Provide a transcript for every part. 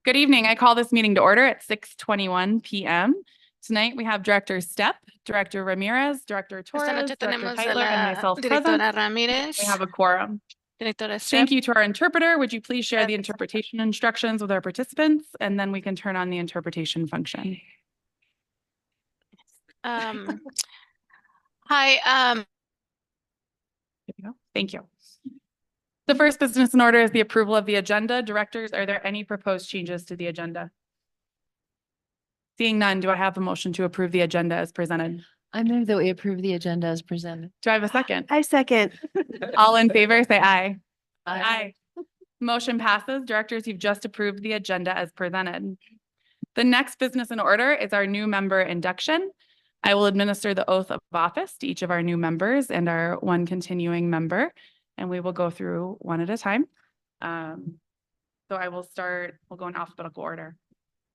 Good evening. I call this meeting to order at 6:21 p.m. Tonight we have Director Stepp, Director Ramirez, Director Esta Torres, noche Director tenemos a Tyler, and la myself present. directora Ramírez, We have a quorum. directora Stepp. Thank you to our interpreter. Would you please share the interpretation instructions with our participants, and then we can turn on the interpretation function. Hi. There we go. Thank you. The first business in order is the approval of the agenda. Directors, are there any proposed changes to the agenda? Seeing none, do I have a motion to approve the agenda as presented? I move that we approve the agenda as presented. Do I have a second? I second. All in favor, say aye. Aye. Motion passes. Directors, you've just approved the agenda as presented. The next business in order is our new member induction. I will administer the oath of office to each of our new members and our one continuing member, and we will go through one at a time. So I will start, we'll go in alphabetical order.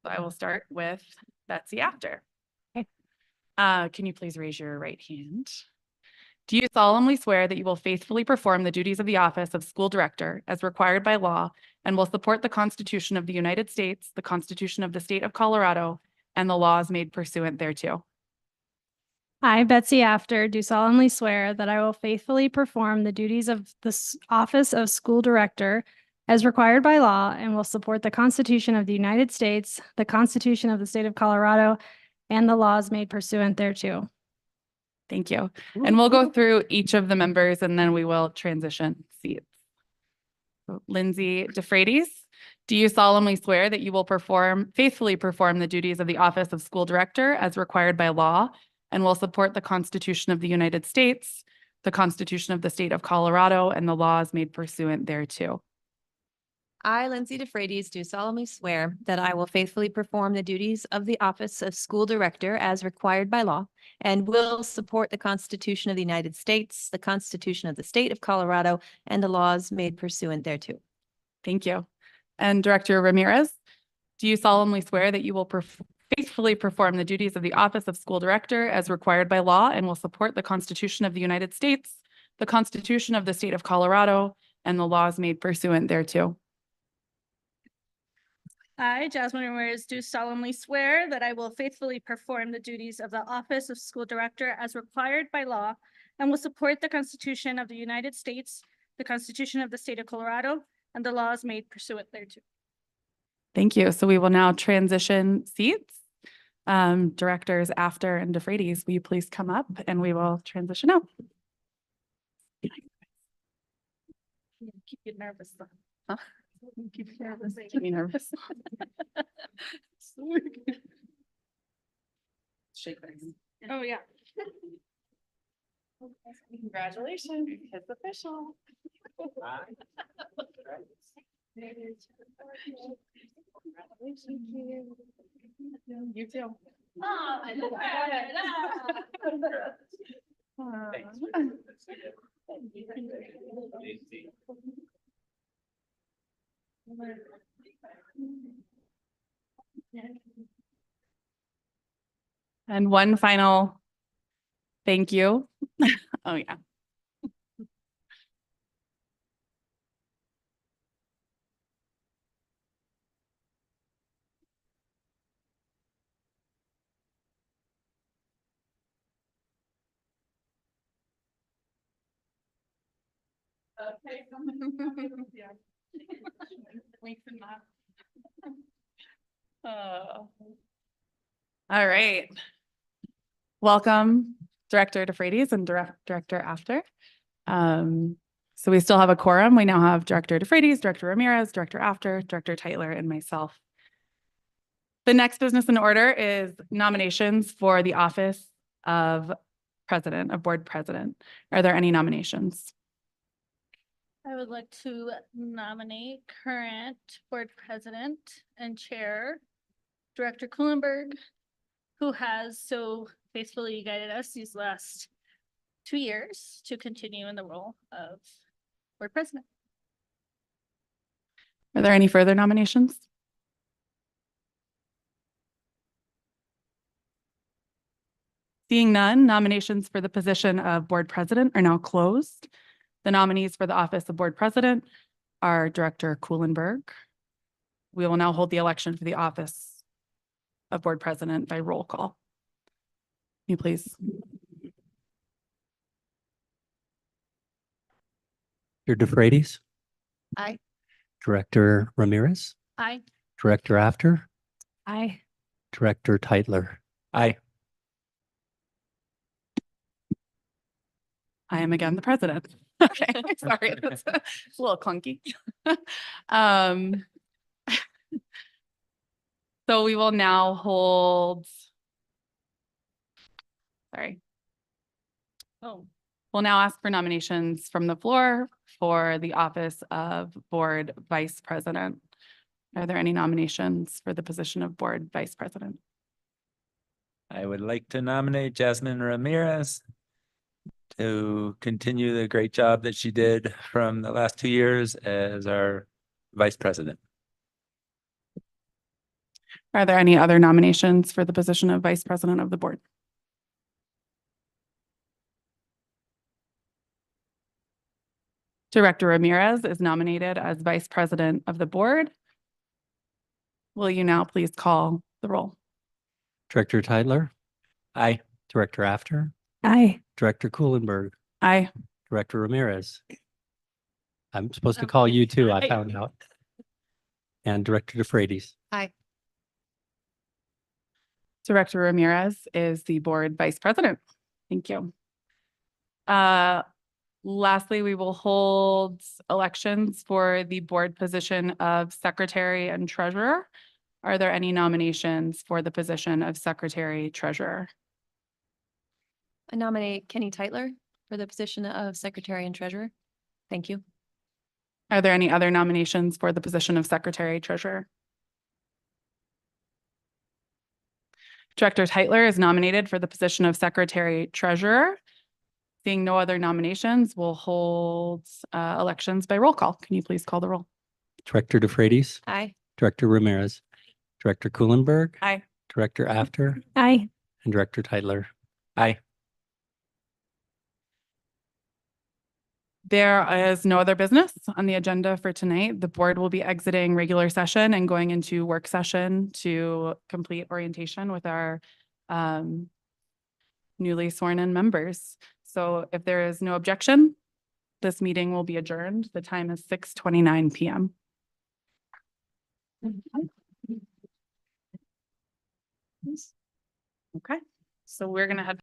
So I will start with Betsy after. Okay. Can you please raise your right hand? Do you solemnly swear that you will faithfully perform the duties of the office of school director as required by law and will support the Constitution of the United States, the Constitution of the State of Colorado, and the laws made pursuant thereto? I, Betsy After, do solemnly swear that I will faithfully perform the duties of the office of school director as required by law and will support the Constitution of the United States, the Constitution of the State of Colorado, and the laws made pursuant thereto. Thank you. And we'll go through each of the members and then we will transition seats. So, Lindsay DeFreitas, do you solemnly swear that you will faithfully perform the duties of the office of school director as required by law and will support the Constitution of the United States, the Constitution of the State of Colorado, and the laws made pursuant thereto? I, Lindsay DeFreitas, do solemnly swear that I will faithfully perform the duties of the office of school director as required by law and will support the Constitution of the United States, the Constitution of the State of Colorado, and the laws made pursuant thereto. Thank you. And Director Ramirez, do you solemnly swear that you will faithfully perform the duties of the office of school director as required by law and will support the Constitution of the United States, the Constitution of the State of Colorado, and the laws made pursuant thereto? I, Jasmine Ramirez, do solemnly swear that I will faithfully perform the duties of the office of school director as required by law and will support the Constitution of the United States, the Constitution of the State of Colorado, and the laws made pursuant thereto. Thank you. So we will now transition seats. Directors After and DeFreitas, will you please come up and we will transition out? Keep you nervous though. Huh? Keep you nervous. Keep me nervous. Shake hands. Oh, yeah. Congratulations. It's official. You too. And one final thank you. Oh, yeah. Okay. Yeah. Winks and nods. All right. Welcome, Director DeFreitas and Director After. So we still have a quorum. We now have Director DeFreitas, Director Ramirez, Director After, Director Tyler, and myself. The next business in order is nominations for the office of President, of Board President. Are there any nominations? I would like to nominate current board president and chair, Director Kuhlenberg, who has so faithfully guided us these last 2 years to continue in the role of board president. Are there any further nominations? Seeing none, nominations for the position of board president are now closed. The nominees for the office of board president are Director Kuhlenberg, We will now hold the election for the office of board president by roll call. Can you please? Director DeFreitas, Aye. Director Ramirez, Aye. Director After, Aye. Director Teitler. Aye. I am again the president. Okay, sorry, that's a little clunky. Um, so we will now hold. Sorry. Oh, We'll now ask for nominations from the floor for the office of board vice president. Are there any nominations for the position of board vice president? I would like to nominate Jasmine Ramirez to continue the great job that she did from the last 2 years as our vice president. Are there any other nominations for the position of vice president of the board? Director Ramirez is nominated as vice president of the board. Will you now please call the roll? Director Teitler, Aye. Director After, Aye. Director Kuhlenberg, Aye. Director Ramirez. I'm supposed to call you too, I Aye. found out. And Director DeFreitas. Aye. Director Ramirez is the board vice president. Thank you. Lastly, we will hold elections for the board position of secretary and treasurer. Are there any nominations for the position of secretary treasurer? I nominate Kenny Teitler for the position of secretary and treasurer. Thank you. Are there any other nominations for the position of secretary treasurer? Director Teitler is nominated for the position of secretary treasurer. Seeing no other nominations, we'll hold elections by roll call. Can you please call the roll? Director DeFreitas, Aye. Director Ramirez, Director Kuhlenberg, Aye. Director After, Aye. and Director Teitler. Aye. There is no other business on the agenda for tonight. The board will be exiting regular session and going into work session to complete orientation with our newly sworn in members. So if there is no objection, this meeting will be adjourned. The time is 6:29 p.m. Okay, so we're gonna head